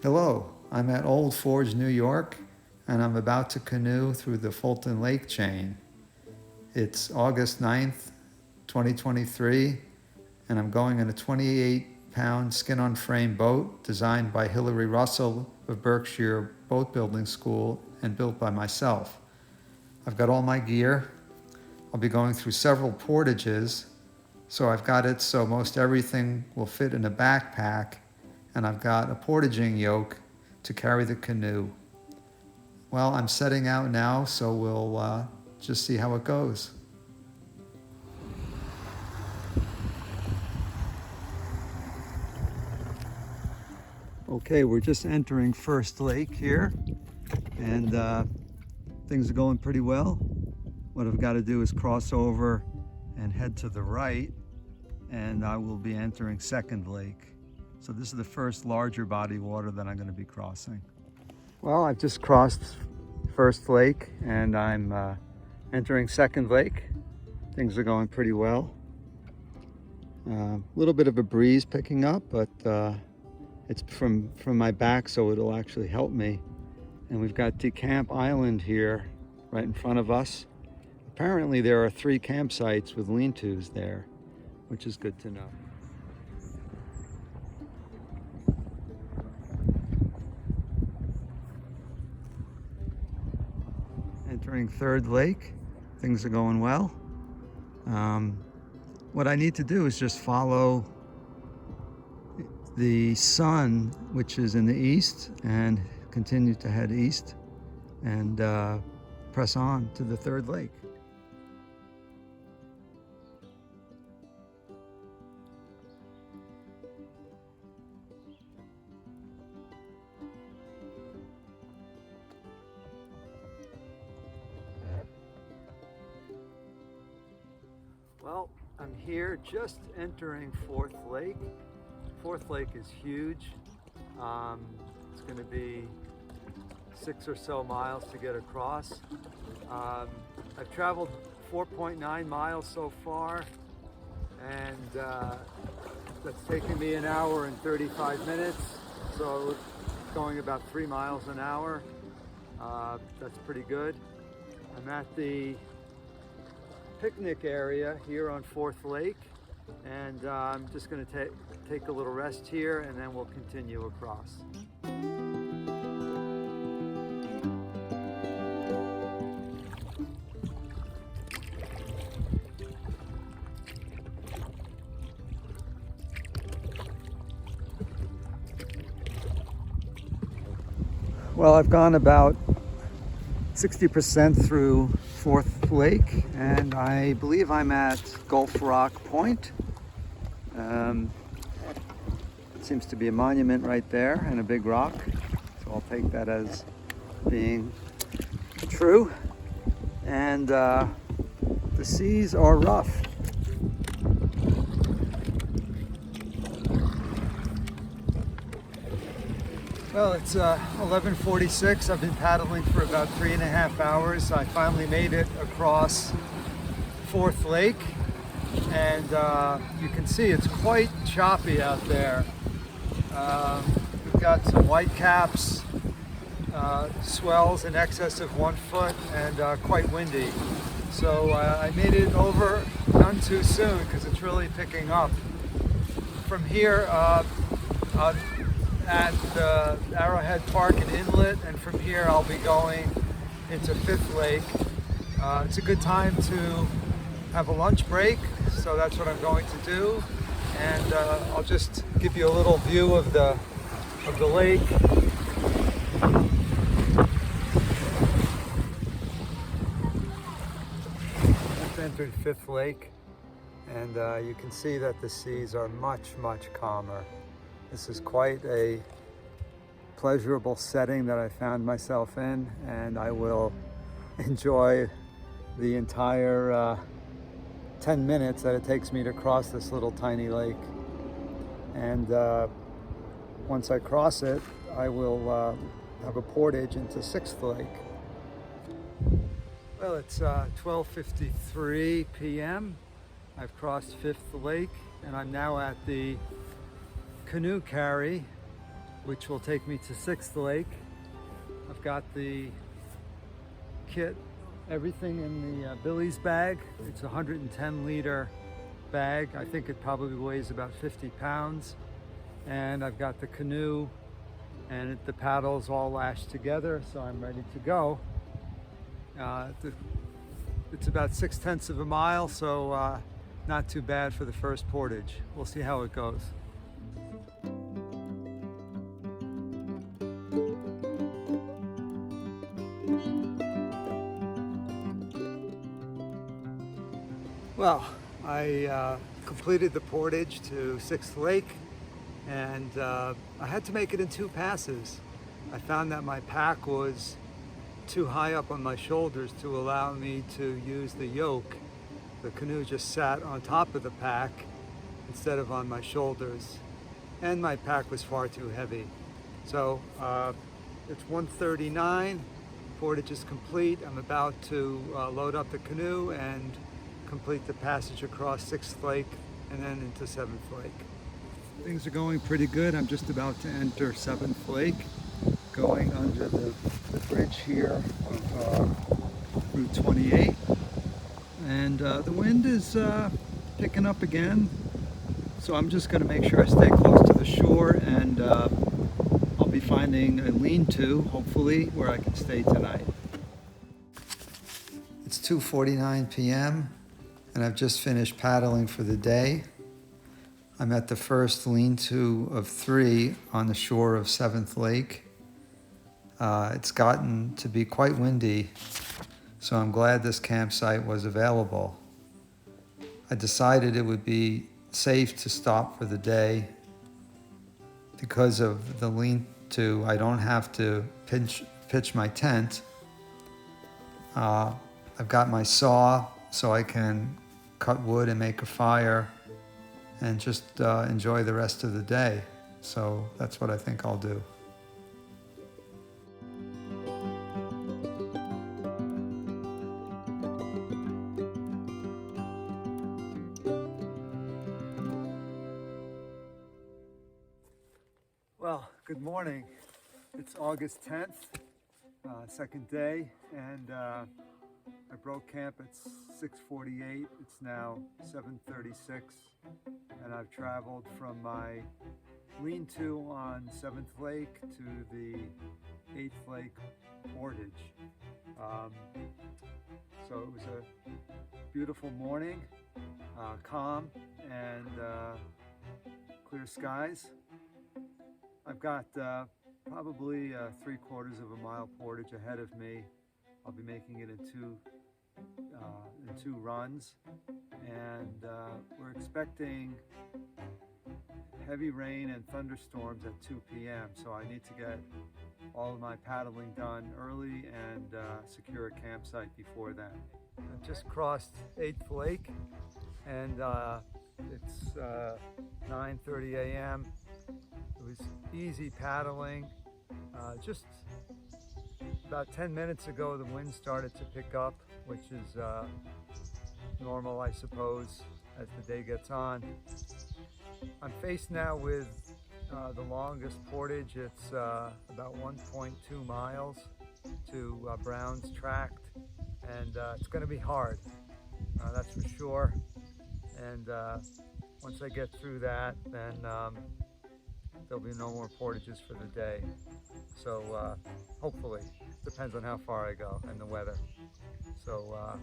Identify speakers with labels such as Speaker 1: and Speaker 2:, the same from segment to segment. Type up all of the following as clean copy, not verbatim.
Speaker 1: Hello, I'm at Old Forge, New York, and I'm about to canoe through the Fulton Lake chain. It's August 9th, 2023, and I'm going in a 28-pound skin-on-frame boat designed by Hillary Russell of Berkshire Boat Building School and built by myself. I've got all my gear. I'll be going through several portages, so I've got it so most everything will fit in a backpack, and I've got a portaging yoke to carry the canoe. Well, I'm setting out now, so we'll just see how it goes. Okay, we're just entering First Lake here, and things are going pretty well. What I've got to do is cross over and head to the right, and I will be entering Second Lake. So this is the first larger body of water that I'm going to be crossing. Well, I've just crossed First Lake, and I'm entering Second Lake. Things are going pretty well. A little bit of a breeze picking up, but it's from my back, so it'll actually help me. And we've got Decamp Island here right in front of us. Apparently there are 3 campsites with lean-tos there, which is good to know. Entering Third Lake, things are going well. What I need to do is just follow the sun, which is in the east, and continue to head east and press on to the Third Lake. Well, I'm here just entering Fourth Lake. Fourth Lake is huge. It's going to be 6 or so miles to get across. I've traveled 4.9 miles so far, and that's taken me 1 hour and 35 minutes, so going about 3 miles an hour. That's pretty good. I'm at the picnic area here on Fourth Lake, and I'm just going to take a little rest here, and then we'll continue across. Well, I've gone about 60% through Fourth Lake, and I believe I'm at Gulf Rock Point. Seems to be a monument right there and a big rock, so I'll take that as being true. And the seas are rough. Well, it's 11:46. I've been paddling for about 3.5 hours. I finally made it across Fourth Lake, and you can see it's quite choppy out there. We've got some whitecaps, swells in excess of 1 foot, and quite windy. So I made it over none too soon because it's really picking up. From here, at the Arrowhead Park and Inlet, and from here I'll be going into Fifth Lake. It's a good time to have a lunch break, so that's what I'm going to do. And I'll just give you a little view of the lake. Just entered Fifth Lake, and you can see that the seas are much, much calmer. This is quite a pleasurable setting that I found myself in, and I will enjoy the entire 10 minutes that it takes me to cross this little tiny lake. And once I cross it, I will have a portage into Sixth Lake. Well, it's 12:53 p.m. I've crossed Fifth Lake, and I'm now at the canoe carry which will take me to 6th Lake. I've got the kit, everything in the Billy's bag. It's a 110-liter bag. I think it probably weighs about 50 pounds. And I've got the canoe and the paddles all lashed together, so I'm ready to go. It's about 6/10 of a mile, so not too bad for the first portage. We'll see how it goes. Well, I completed the portage to 6th Lake, and I had to make it in 2 passes. I found that my pack was too high up on my shoulders to allow me to use the yoke. The canoe just sat on top of the pack instead of on my shoulders, and my pack was far too heavy. So it's 1:39, portage is complete. I'm about to load up the canoe and complete the passage across 6th Lake and then into 7th Lake. Things are going pretty good. I'm just about to enter 7th Lake, going under the bridge here of Route 28. And the wind is picking up again, so I'm just going to make sure I stay close to the shore, and I'll be finding a lean-to, hopefully, where I can stay tonight. It's 2:49 p.m. and I've just finished paddling for the day. I'm at the first lean-to of 3 on the shore of 7th Lake. It's gotten to be quite windy, so I'm glad this campsite was available. I decided it would be safe to stop for the day. Because of the lean-to, I don't have to pitch my tent. I've got my saw, so I can cut wood and make a fire and just enjoy the rest of the day. So that's what I think I'll do. Well, good morning. It's August 10th, second day, and I broke camp at 6:48. It's now 7:36, and I've traveled from my lean-to on 7th Lake to the 8th Lake portage. So it was a beautiful morning, calm and clear skies. I've got probably 3/4 of a mile portage ahead of me. I'll be making it in two runs, and we're expecting heavy rain and thunderstorms at 2 p.m. so I need to get all of my paddling done early and secure a campsite before then. I just crossed 8th Lake, and it's 9:30 a.m. It was easy paddling. Just about 10 minutes ago, the wind started to pick up, which is normal, I suppose, as the day gets on. I'm faced now with the longest portage. It's about 1.2 miles to Brown's Tract, and it's going to be hard, that's for sure. And once I get through that, then there'll be no more portages for the day. So hopefully, depends on how far I go and the weather. So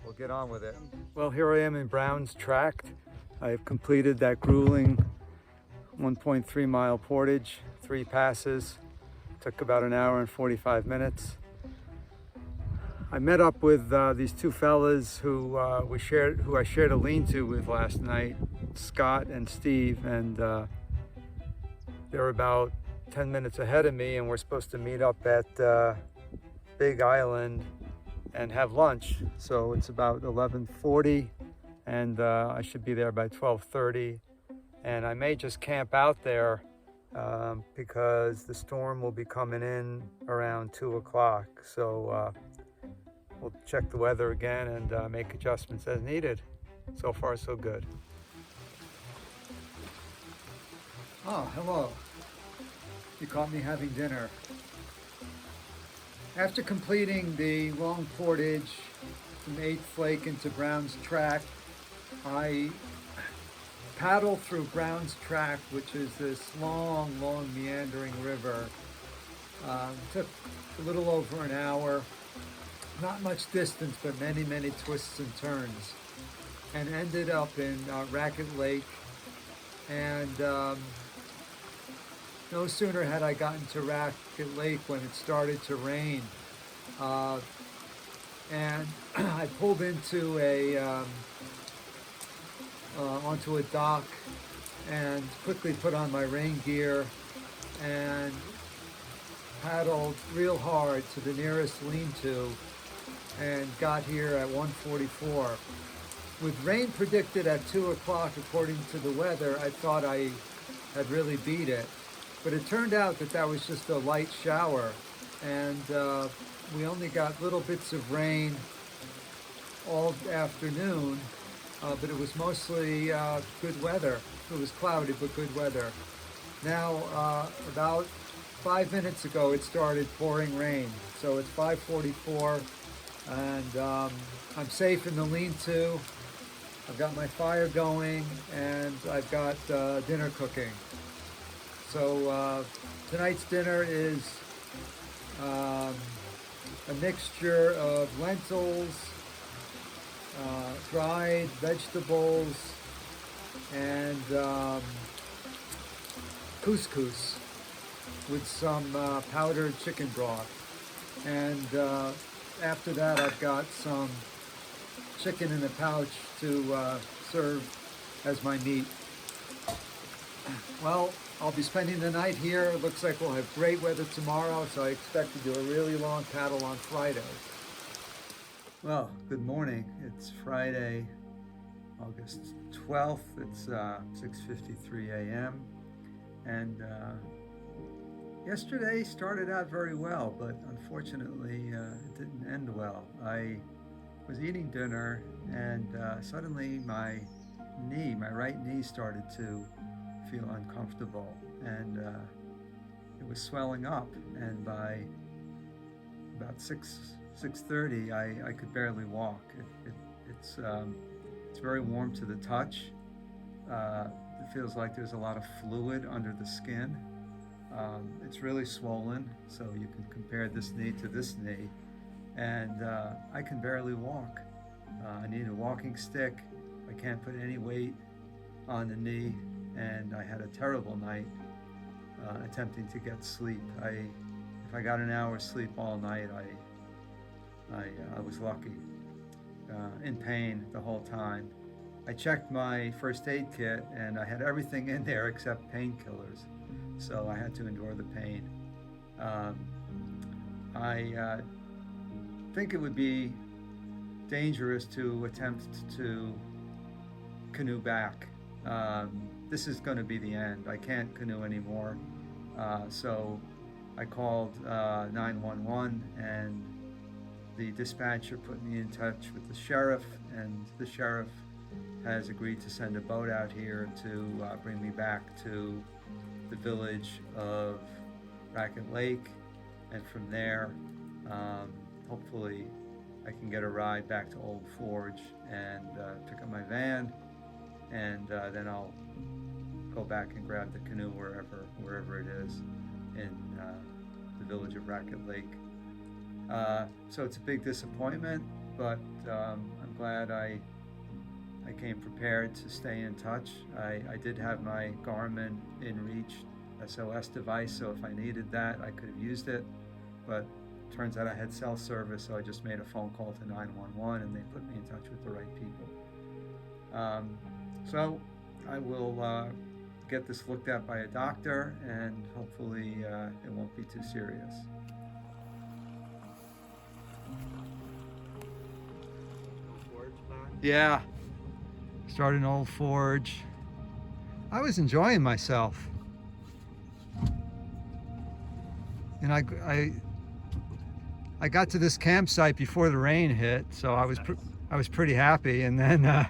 Speaker 1: we'll get on with it. Well, here I am in Brown's Tract. I've completed that grueling 1.3 mile portage, 3 passes. Took about an hour and 45 minutes. I met up with these 2 fellas who I shared a lean-to with last night, Scott and Steve, and they're about 10 minutes ahead of me, and we're supposed to meet up at Big Island and have lunch. So it's about 11:40, and I should be there by 12:30. And I may just camp out there because the storm will be coming in around 2 o'clock. So we'll check the weather again and make adjustments as needed. So far, so good. Oh, hello.
Speaker 2: You caught me having dinner. After completing the long portage from 8th Lake into Brown's Track, I paddled through Brown's Track, which is this long meandering river. Took a little over an hour, not much distance, but many twists and turns, and ended up in Racket Lake. And no sooner had I gotten to Racket Lake when it started to rain, and I pulled into onto a dock and quickly put on my rain gear and paddled real hard to the nearest lean-to and got here at 1:44. With rain predicted at 2 o'clock according to the weather, I thought I had really beat it. But it turned out that that was just a light shower, and we only got little bits of rain all afternoon, but it was mostly good weather. It was cloudy, but good weather. Now, about 5 minutes ago, it started pouring rain. So it's 5:44, and I'm safe in the lean-to. I've got my fire going, and I've got dinner cooking. So tonight's dinner is a mixture of lentils, dried vegetables, and couscous with some powdered chicken broth. And after that, I've got some chicken in a pouch to serve as my meat. Well, I'll be spending the night here. It looks like we'll have great weather tomorrow, so I expect to do a really long paddle on Friday. Well, good morning. It's Friday, August 12th. It's 6:53 a.m. And yesterday started out very well, but unfortunately it didn't end well. I was eating dinner, and suddenly my right knee started to feel uncomfortable, and it was swelling up, and by about 6:30 I could barely walk. It's very warm to the touch. It feels like there's a lot of fluid under the skin. It's really swollen, so you can compare this knee to this knee, and I can barely walk. I need a walking stick. I can't put any weight on the knee, and I had a terrible night attempting to get sleep. If I got an hour's sleep all night, I was lucky. In pain the whole time. I checked my first aid kit, and I had everything in there except painkillers, so I had to endure the pain. I think it would be dangerous to attempt to canoe back. This is going to be the end. I can't canoe anymore. So I called 911, and the dispatcher put me in touch with the sheriff, and the sheriff has agreed to send a boat out here to bring me back to the village of Racket Lake, and from there, hopefully I can get a ride back to Old Forge and pick up my van, and then I'll go back and grab the canoe wherever it is in the village of Racket Lake. So it's a big disappointment, but I'm glad I came prepared to stay in touch. I did have my Garmin InReach SOS device, so if I needed that, I could have used it, but turns out I had cell service, so I just made a phone call to 911, and they put me in touch with the right people. So I will get this looked at by a doctor, and hopefully it won't be too serious. Yeah, started an Old Forge. I was enjoying myself. And I got to this campsite before the rain hit, so I was pretty happy. And then